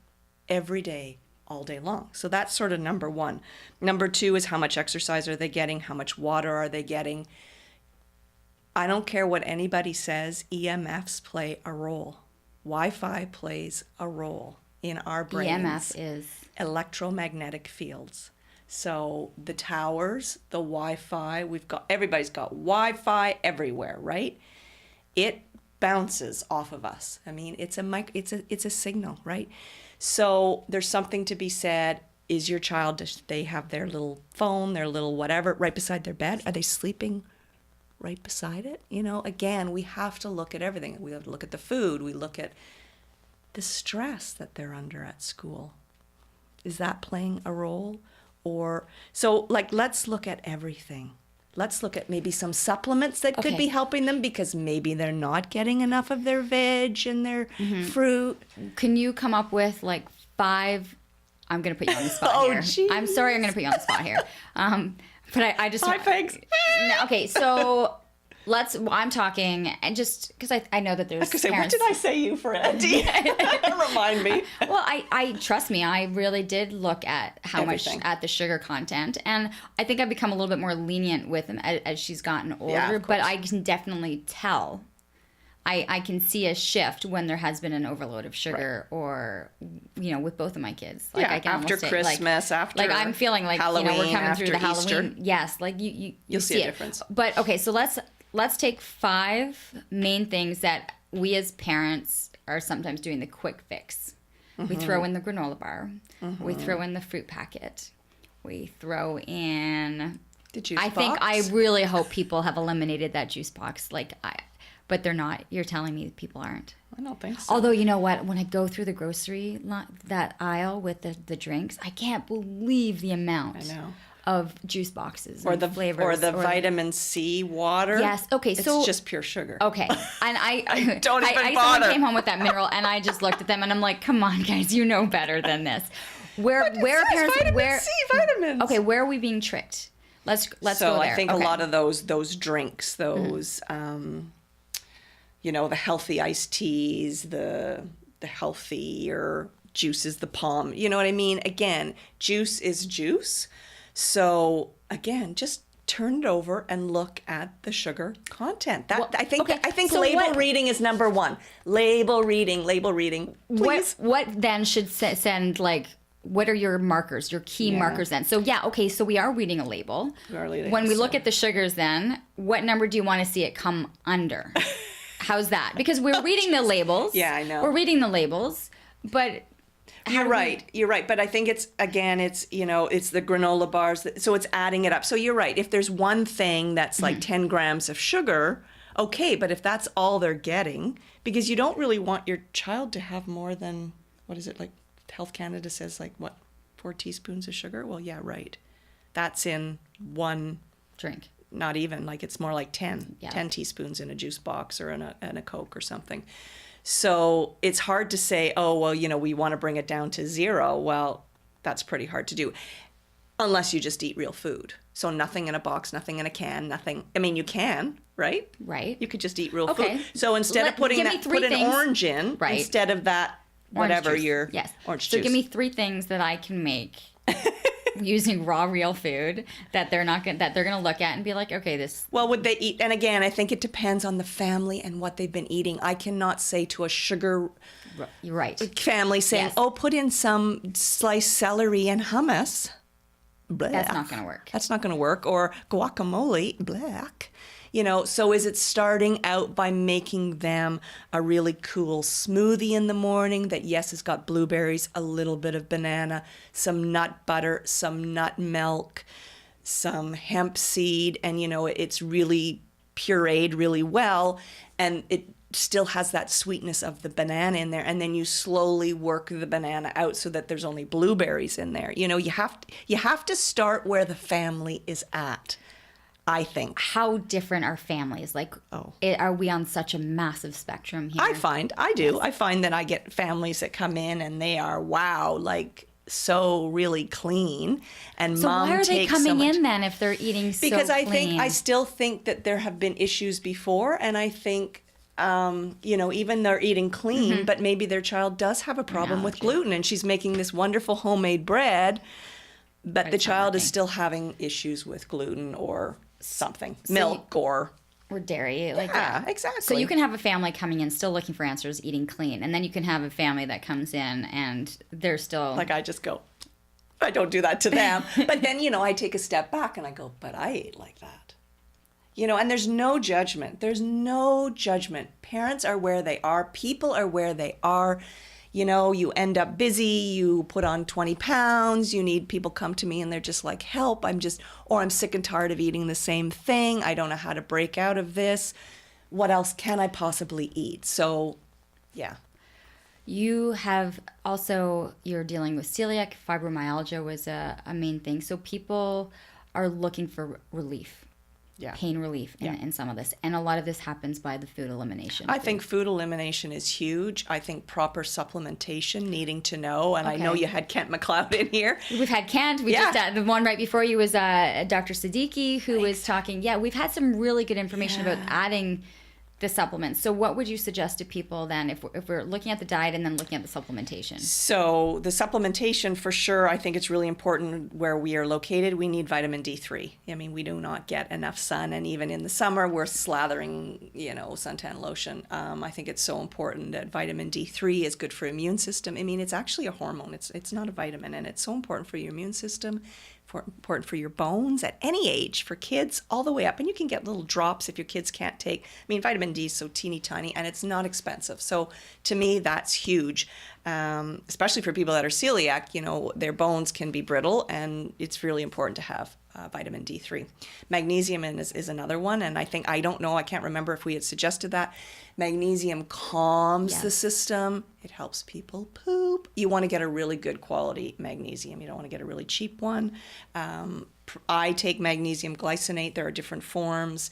every day, all day long. So that's sort of number one. Number two is how much exercise are they getting? How much water are they getting? I don't care what anybody says, EMFs play a role. Wi-Fi plays a role in our brains. EMF is? Electromagnetic fields. So the towers, the Wi-Fi, everybody's got Wi-Fi everywhere, right? It bounces off of us. I mean, it's a signal, right? So there's something to be said. Is your child, they have their little phone, their little whatever, right beside their bed? Are they sleeping right beside it? You know, again, we have to look at everything. We have to look at the food. We look at the stress that they're under at school. Is that playing a role? Or, so like, let's look at everything. Let's look at maybe some supplements that could be helping them because maybe they're not getting enough of their veg and their fruit. Can you come up with like 5, I'm going to put you on the spot here. Geez. I'm sorry I'm going to put you on the spot here. But I just... 5 things. Okay, so I'm talking, and just because I know that there's I was going to say, what did I say you for, Andy? Remind me. Well, I trust me, I really did look at how much at the sugar content, and I think I've become a little bit more lenient with them as she's gotten older, but I can definitely tell. I can see a shift when there has been an overload of sugar, or, you know, with both of my kids. Like, I can after Christmas, after like I'm feeling like, Halloween, we're coming through the Easter. Halloween. Yes, like you'll see a difference. But okay, so let's take 5 main things that we as parents are sometimes doing the quick fix. We throw in the granola bar. We throw in the fruit packet. We throw in the juice box. I really hope people have eliminated that juice box. But they're not. You're telling me people aren't. I don't think so. Although, you know what? When I go through the grocery that aisle with the drinks, I can't believe the amount of juice boxes or and the flavors. Or the vitamin C water. Yes. Okay. So it's just pure sugar. Okay. And I don't even bother. Someone came home with that mineral, and I just looked at them, and I'm like, come on, guys, you know better than this. Where are parents? Vitamin C vitamins. Okay. Where are we being tricked? Let's go there. So I think a lot of those drinks, those. You know, the healthy iced teas, the healthier juices, the palm. You know what I mean? Again, juice is juice. So again, just turn it over and look at the sugar content. I think so label reading is number 1. Label reading, please. What then should send, like, what are your markers, your key markers then? So so we are reading a label. When we look at the sugars then, what number do you want to see it come under? How's that? Because we're reading the labels. Yeah, I know. We're reading the labels, but You're right. But I think it's the granola bars. So it's adding it up. So you're right. If there's one thing that's like 10 grams of sugar, okay. But if that's all they're getting, because you don't really want your child to have more than, what is it, like Health Canada says, like, what, 4 teaspoons of sugar? Well, yeah, right. That's in one drink. Not even, like, it's more like 10 teaspoons in a juice box or in a Coke or something. So it's hard to say, oh, well, you know, we want to bring it down to 0. Well, that's pretty hard to do unless you just eat real food. So nothing in a box, nothing in a can, nothing. I mean, you can, right? Right. You could just eat real food. So instead of putting put an orange in instead of that, whatever your orange juice. So give me 3 things that I can make using raw real food that they're going to look at and be like, okay, this. Well, would they eat? And again, I think it depends on the family and what they've been eating. I cannot say to a sugar family saying, oh, put in some sliced celery and hummus. Blech. That's not going to work. That's not going to work. Or guacamole, black. You know, so is it starting out by making them a really cool smoothie in the morning that, yes, has got blueberries, a little bit of banana, some nut butter, some nut milk, some hemp seed, and, you know, it's really pureed really well, and it still has that sweetness of the banana in there, and then you slowly work the banana out so that there's only blueberries in there. You know, you have to start where the family is at. I think. How different are families? Like, are we on such a massive spectrum here? I find that I get families that come in and they are, wow, like so really clean. And so mom why are they takes coming so much, in then if they're eating so because clean? I still think that there have been issues before. And I think, even they're eating clean, but maybe their child does have a problem with gluten and she's making this wonderful homemade bread, but the child is still having issues with gluten or something, milk or dairy. Exactly. So you can have a family coming in still looking for answers, eating clean, and then you can have a family that comes in and they're still like, I don't do that to them. But then, I take a step back and I go, but I ate like that. And there's no judgment. There's no judgment. Parents are where they are. People are where they are. You end up busy, you put on 20 pounds, you need people come to me and they're just like, help, I'm sick and tired of eating the same thing. I don't know how to break out of this. What else can I possibly eat? So, yeah. You're dealing with celiac, fibromyalgia was a main thing. So people are looking for relief. Pain relief in some of this. And a lot of this happens by the food elimination. I think food elimination is huge. I think proper supplementation, needing to know. And I know you had Kent McLeod in here. We've had Kent. We just the one right before you was Dr. Siddiqui, who was talking. Yeah, we've had some really good information about adding the supplements. So what would you suggest to people then if we're looking at the diet and then looking at the supplementation? So the supplementation, for sure, I think it's really important where we are located. We need vitamin D3. I mean, we do not get enough sun, and even in the summer, we're slathering, suntan lotion. I think it's so important that vitamin D3 is good for immune system. I mean, it's actually a hormone. It's not a vitamin, and it's so important for your immune system. Important for your bones at any age, for kids all the way up. And you can get little drops if your kids can't take. I mean, vitamin D is so teeny tiny and it's not expensive. So to me, that's huge, especially for people that are celiac. Their bones can be brittle and it's really important to have vitamin D3. Magnesium is another one. And I can't remember if we had suggested that. Magnesium calms the system. It helps people poop. You want to get a really good quality magnesium. You don't want to get a really cheap one. I take magnesium glycinate. There are different forms.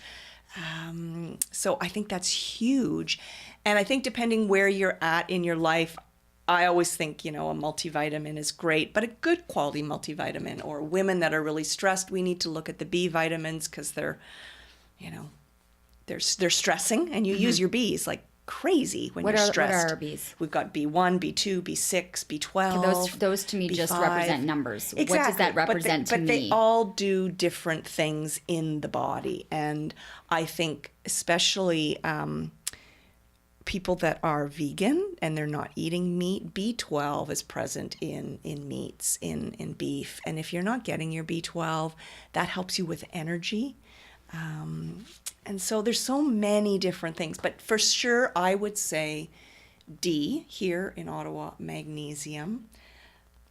So I think that's huge. And I think depending where you're at in your life, I always think, a multivitamin is great, but a good quality multivitamin, or women that are really stressed, we need to look at the B vitamins because they're stressing, and you use your Bs like crazy when you're stressed. What are our Bs? We've got B1, B2, B6, B12. Those to me B5. just represent numbers. Exactly. What does that represent to me? But they all do different things in the body. And I think especially people that are vegan and they're not eating meat, B12 is present in meats, in beef. And if you're not getting your B12, that helps you with energy. And so there's so many different things, but for sure I would say D here in Ottawa, magnesium.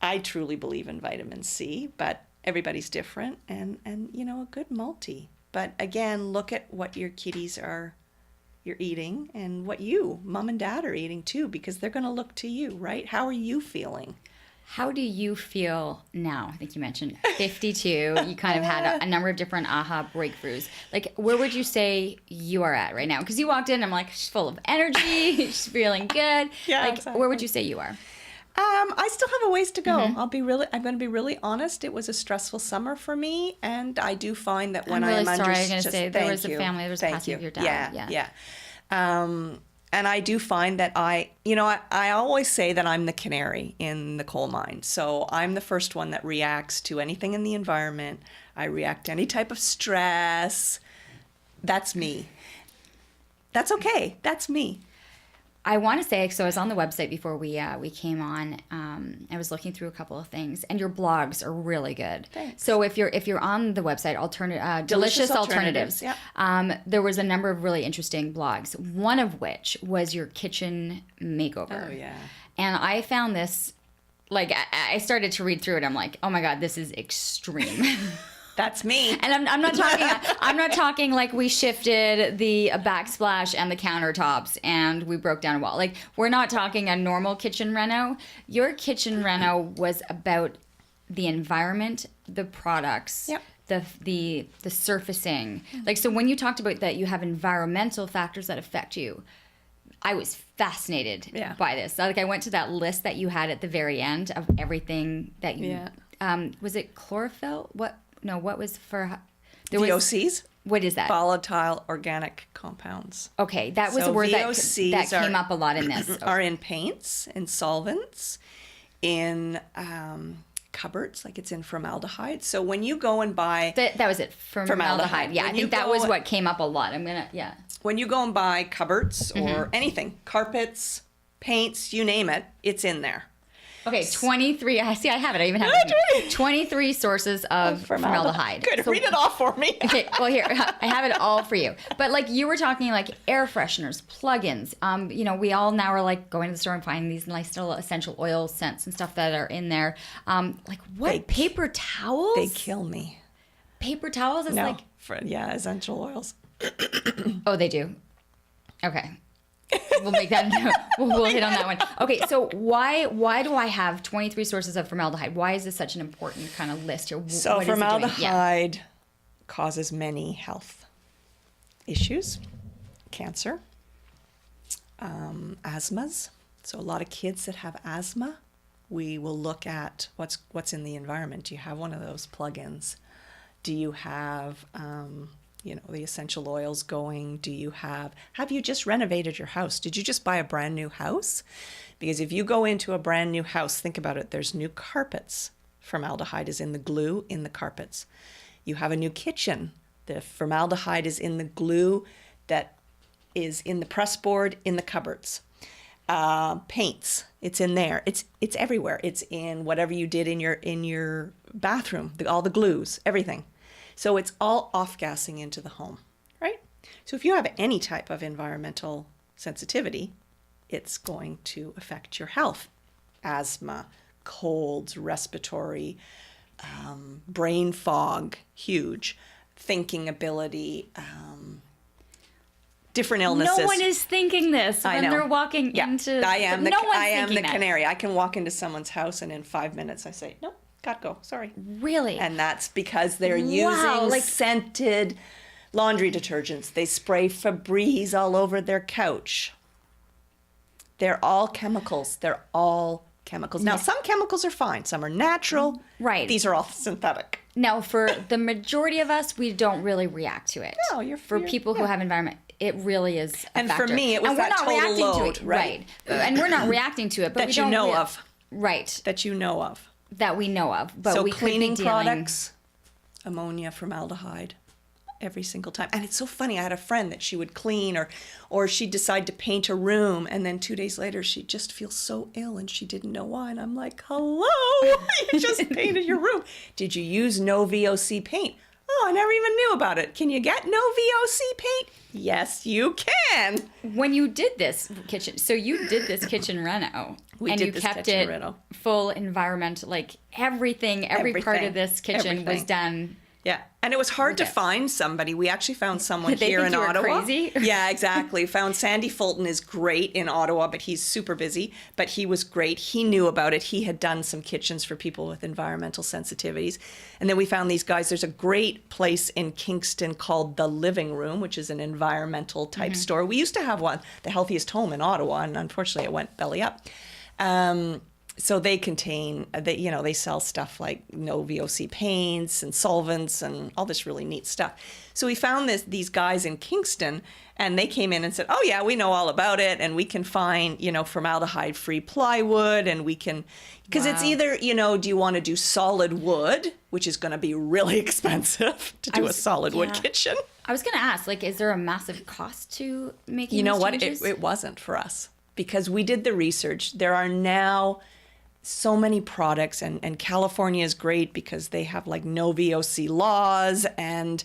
I truly believe in vitamin C, but everybody's different, and a good multi. But again, look at what your kiddies you're eating and what mom and dad are eating too, because they're going to look to you, right? How are you feeling? How do you feel now? I think you mentioned 52. You kind of had a number of different aha breakthroughs. Like, where would you say you are at right now? Because you walked in, I'm like, she's full of energy. She's feeling good. Yeah, like, exactly. Where would you say you are? I still have a ways to go. I'm going to be really honest. It was a stressful summer for me, and I do find that when I'm under sorry. I'm going to say there was a family. There was a passing of your dad. Yeah. And I do find that I always say that I'm the canary in the coal mine. So I'm the first one that reacts to anything in the environment. I react to any type of stress. That's me. That's okay. That's me. I want to say, so I was on the website before we came on. I was looking through a couple of things, and your blogs are really good. Thanks. So if you're on the website, Delicious Alternatives. Yeah. There was a number of really interesting blogs. One of which was your kitchen makeover. Oh yeah. And I found this, like, I started to read through it. I'm like, oh my God, this is extreme. That's me. And I'm not talking. I'm not talking like we shifted the backsplash and the countertops and we broke down a wall. Like, we're not talking a normal kitchen reno. Your kitchen reno was about the environment, the products, the surfacing. Like, so when you talked about that you have environmental factors that affect you, I was fascinated by this. Like, I went to that list that you had at the very end of everything that you was it chlorophyll? What was for VOCs? What is that? Volatile organic compounds. Okay, that was a word that came up a lot in this. Are in paints, in solvents, in cupboards, like it's in formaldehyde. So when you go and buy... That was it, formaldehyde. Yeah, I think that was what came up a lot. When you go and buy cupboards or anything, carpets, paints, you name it, it's in there. Okay, 23. I see. I have it. I even have it. 23 sources of formaldehyde. Good. So, read it off for me. Okay. Well, here I have it all for you. But like you were talking, like air fresheners, plugins. We all now are like going to the store and finding these nice little essential oil scents and stuff that are in there. Like what? Paper towels? They kill me. Paper towels? It's like essential oils. Oh, they do. Okay. We'll make that. We'll hit on that one. Okay, so why do I have 23 sources of formaldehyde? Why is this such an important kind of list here? So formaldehyde causes many health issues, cancer, asthmas. So a lot of kids that have asthma, we will look at what's in the environment. Do you have one of those plugins? Do you have the essential oils going? Have you just renovated your house? Did you just buy a brand new house? Because if you go into a brand new house, think about it, there's new carpets. Formaldehyde is in the glue in the carpets. You have a new kitchen. The formaldehyde is in the glue that is in the press board in the cupboards. Paints, it's in there. It's everywhere. It's in whatever you did in your bathroom, all the glues, everything. So it's all off-gassing into the home, right? So if you have any type of environmental sensitivity, it's going to affect your health. Asthma, colds, respiratory, brain fog, huge, thinking ability, different illnesses. No one is thinking this when they're walking into... I am the canary. I can walk into someone's house and in 5 minutes I say, nope. Gotta go. Sorry. Really? And that's because they're using scented laundry detergents. They spray Febreze all over their couch. They're all chemicals. Now, some chemicals are fine. Some are natural. Right. These are all synthetic. Now, for the majority of us, we don't really react to it. No, for people who have environment, it really is a factor. For me, it was that total load, right? And we're not reacting to it, but that you know of. Right. That you know of. That we know of, but so we cleaning products, ammonia, formaldehyde, every single time. And it's so funny. I had a friend that she would clean or she'd decide to paint a room, and then 2 days later she'd just feel so ill and she didn't know why. And I'm like, hello, you just painted your room. Did you use no VOC paint? Oh, I never even knew about it. Can you get no VOC paint? Yes, you can. When you did this kitchen, so you did this kitchen reno. You kept it full environmental, like every part of this kitchen was done. Yeah, and it was hard to find somebody. We actually found someone here in Ottawa. Crazy? Yeah, exactly. Found Sandy Fulton is great in Ottawa, but he's super busy. But he was great. He knew about it. He had done some kitchens for people with environmental sensitivities. And then we found these guys. There's a great place in Kingston called The Living Room, which is an environmental type store. We used to have one, The Healthiest Home in Ottawa, and unfortunately it went belly up. So they contain, they sell stuff like no VOC paints and solvents and all this really neat stuff. So we found these guys in Kingston, and they came in and said, oh yeah, we know all about it, and we can find, formaldehyde-free plywood, and we can, because it's either, do you want to do solid wood, which is going to be really expensive to do a solid wood kitchen. I was going to ask, is there a massive cost to making these changes? It wasn't for us, because we did the research. There are now so many products, and California is great because they have no VOC laws, and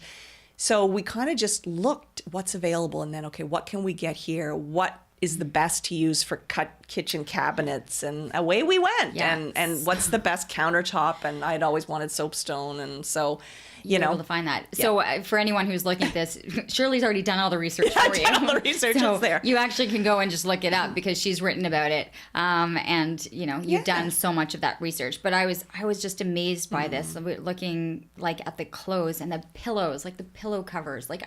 so we kind of just looked what's available, and then okay, what can we get here? What is the best to use for kitchen cabinets, and away we went. Yes. And what's the best countertop, and I'd always wanted soapstone, and so you know, able to find that. Yeah. So for anyone who's looking at this, Shirley's already done all the research for you. All the research is there. You actually can go and just look it up because she's written about it, and you know you've done so much of that research. But I was just amazed by this, looking like at the clothes and the pillows, like the pillow covers, like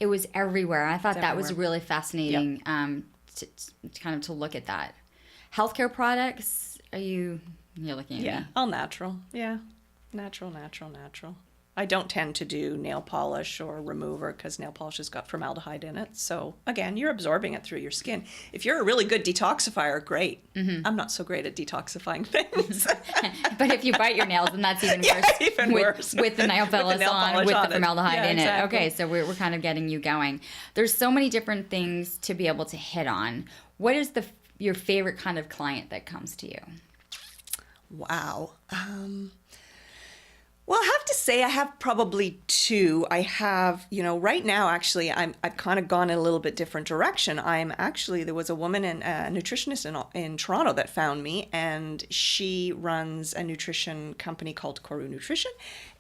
it was everywhere. I thought that was really fascinating, to kind of to look at that. Healthcare products, you're looking at me. All natural. Yeah, natural. I don't tend to do nail polish or remover because nail polish has got formaldehyde in it. So again, you're absorbing it through your skin. If you're a really good detoxifier, great. I'm not so great at detoxifying things. But if you bite your nails, then that's even worse. Even worse. With the nail polish on, with the formaldehyde in exactly. it. Okay, so we're kind of getting you going. There's so many different things to be able to hit on. What is your favorite kind of client that comes to you? Wow. Well, I have to say I have probably two. I have, right now, actually, I've kind of gone in a little bit different direction. There was a woman, a nutritionist in Toronto that found me, and she runs a nutrition company called Koru Nutrition.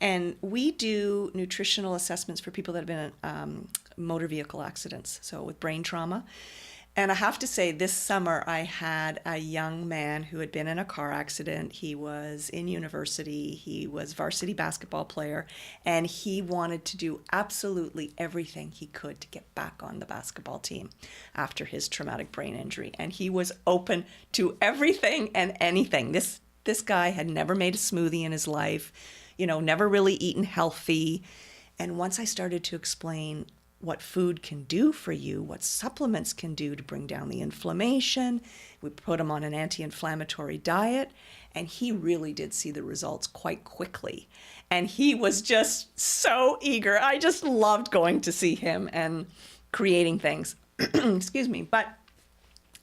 And we do nutritional assessments for people that have been in motor vehicle accidents, so with brain trauma. And I have to say, this summer I had a young man who had been in a car accident. He was in university. He was varsity basketball player, and he wanted to do absolutely everything he could to get back on the basketball team after his traumatic brain injury. And he was open to everything and anything. This guy had never made a smoothie in his life, never really eaten healthy. And once I started to explain what food can do for you, what supplements can do to bring down the inflammation. We put him on an anti-inflammatory diet, and he really did see the results quite quickly. And he was just so eager. I just loved going to see him and creating things. Excuse me. But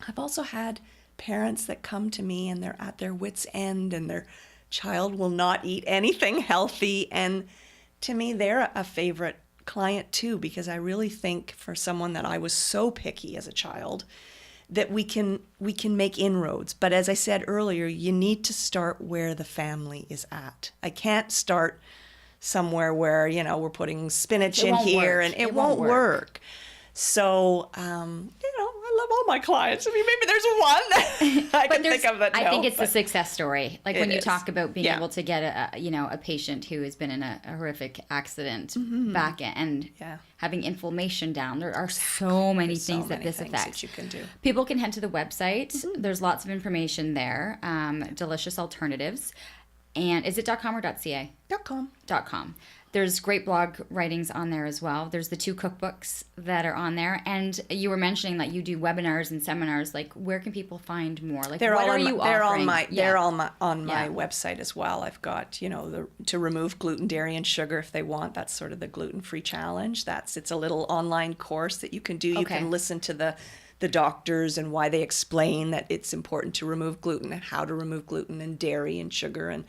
I've also had parents that come to me and they're at their wits' end and their child will not eat anything healthy. And to me, they're a favorite client too, because I really think for someone that I was so picky as a child that we can make inroads. But as I said earlier, you need to start where the family is at. I can't start somewhere where, we're putting spinach in here and it won't work. So, I love all my clients. I mean, maybe there's one I can think of that. I think it's a success story. Like when you talk about being Yeah. able to get a patient who has been in a horrific accident back and having inflammation down. There are so many things that this affects. That you can do. People can head to the website. There's lots of information there. Delicious Alternatives. And is it .com or .ca? .com. There's great blog writings on there as well. There's the 2 cookbooks that are on there. And you were mentioning that you do webinars and seminars. Like, where can people find more? Like, they're what all are on you my, they're offering? on my website as well. I've got, to remove gluten, dairy, and sugar if they want. That's sort of the gluten-free challenge. It's a little online course that you can do. You can listen to the doctors and why they explain that it's important to remove gluten and how to remove gluten and dairy and sugar, and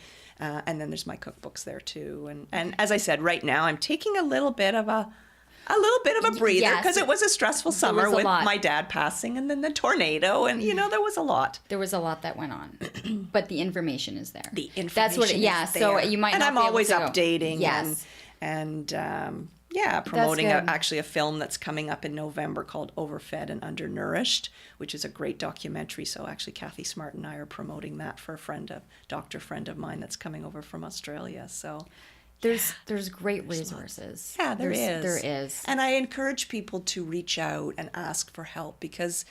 then there's my cookbooks there too. And as I said, right now I'm taking a little bit of a breather because it was a stressful summer with my dad passing and then the tornado, and there was a lot. There was a lot that went on, but the information is there. The information. That's what. Is there. So you might. And not I'm be always able to updating. Yes. And promoting actually a film that's coming up in November called Overfed and Undernourished, which is a great documentary. So actually Kathy Smart and I are promoting that for a doctor friend of mine that's coming over from Australia. So there's great resources. Yeah, there There is. And I encourage people to reach out and ask for help because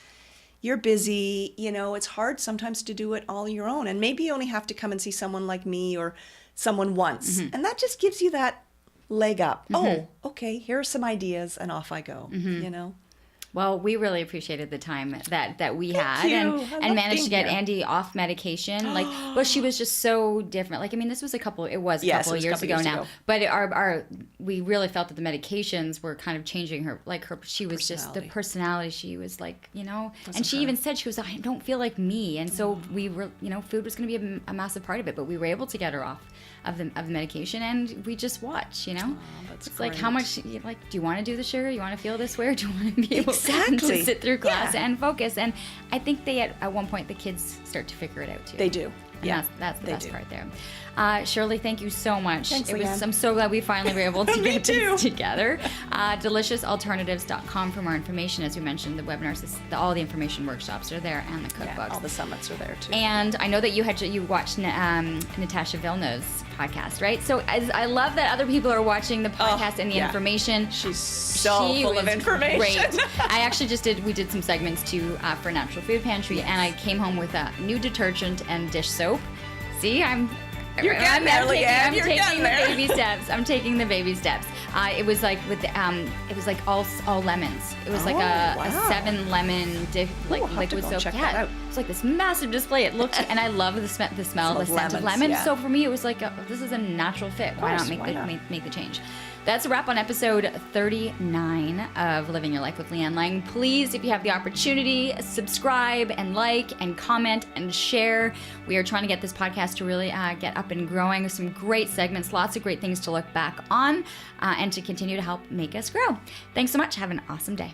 you're busy, it's hard sometimes to do it all your own. And maybe you only have to come and see someone like me or someone once. And that just gives you that leg up. Oh, okay, here are some ideas, and off I go. Well, we really appreciated the time that we Thank had you. and managed to get here. Andy off medication. She was just so different. This was a couple of years ago now. But we really felt that the medications were kind of changing her. She was just the personality. She was and she even said she was, I don't feel like me. And so we were, food was going to be a massive part of it, but we were able to get her off of the medication, and we just watch, That's it's great. like, how much, do you want to do the sugar? You want to feel this way, or do you want to be able to Exactly. to sit through class and focus. And I think they at one point the kids start to figure it out too. They do. And that's the best part there. Shirley, thank you so much. Thanks, I'm so glad we finally were able to get this together. Deliciousalternatives.com for more information. As we mentioned, the webinars, all the information workshops are there, and the cookbooks. Yeah, all the summits are there too. And I know that you watched Natasha Villeneuve's podcast, right? So I love that other people are watching the podcast and the information. She's so full of information. Great. I actually we did some segments too for Natural Food Pantry, and I came home with a new detergent and dish soap. See, I'm taking the baby steps. I'm taking the baby steps. It was like it was like all lemons. It was like a 7 lemon liquid soap. Check that out. It's like this massive display. It looked, and I love the smell, the scent of lemon. Yeah. So for me, it was like this is a natural fit. Why not make the change? That's a wrap on episode 39 of Living Your Life with Leanne Lang. Please, if you have the opportunity, subscribe and like and comment and share. We are trying to get this podcast to really get up and growing with some great segments, lots of great things to look back on, and to continue to help make us grow. Thanks so much. Have an awesome day.